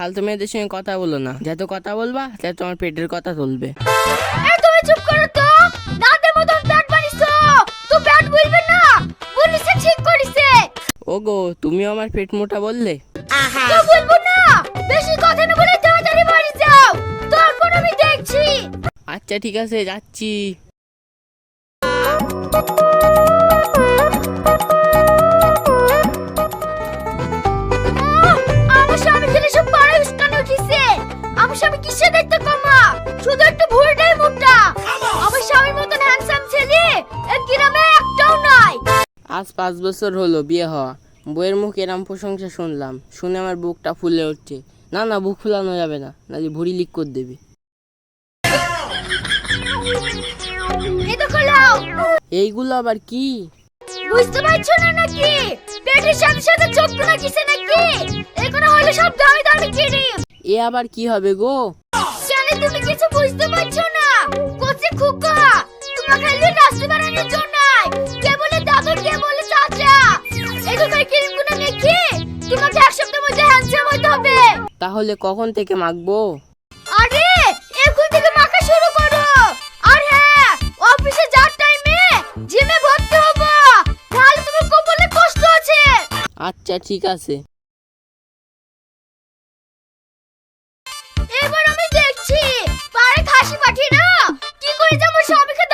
ফালতু মেয়েদের সঙ্গে কথা বলো না, যত কথা বলবা তত তোমার পেটের কথা তুলবে। এই তুমি চুপ করো তো, দাদের মতন পেট বানিয়েছো তো, পেট বলবে না, বলিছে ঠিক করিছে। ওগো তুমিও আমার পেট মোটা বললে। তো বলবো না, বেশি কথা না বলে তাড়াতাড়ি বাড়ি যাও, তারপর আমি দেখছি। আচ্ছা ঠিক আছে, যাচ্ছি। আমার স্বামী খেলে সব পাড়ায় উস্কানি উঠিছে। আমার স্বামী কিসে দেখতে কমা, শুধু একটু ভুঁড়িটাই মোটা। আমার স্বামীর মতন হ্যান্ডসাম ছেলে এই গ্রামে একটাও নাই। আজ 5 বছর হলো বিয়ে হওয়া, বইয়ের মুখ এরম প্রশংসা শুনলাম, শুনে আমার বুকটা ফুলে উঠছে। না না, বুক ফুলানো যাবে না, নাহলে ভুঁড়ি লিক করে দেবে। এই তো খোলাও। এইগুলো আবার কি? বুঝতে পারছো না নাকি, পেটের সাথে সাথে চোখ না কিসে নাকি, এখানে হলো সব দামি দামি ক্রিম। এ আবার কি হবে গো? জানি তুমি কিছু বুঝতে পারছো না, কোচি খুকা তোমাকে খালি রাস্তা বানানোর জন্য কে বলে দাদু, কে বলে চাচা, এই দোকানের ক্রিমগুলো মেখে তোমাকে এক সপ্তাহের মধ্যে হ্যান্ডসাম হতে হবে। তাহলে কখন থেকে মাখবো? আরে এখন থেকে মাখা শুরু করো। আর হ্যাঁ, অফিসে যাওয়ার টাইমে জিমে ভর্তি হবো, তাহলে তোমার কপালে কষ্ট আছে। আচ্ছা ঠিক আছে। এবার আমি দেখছি পারে খাসি পাঠিয়ে না কি করে যাবো স্বামীকে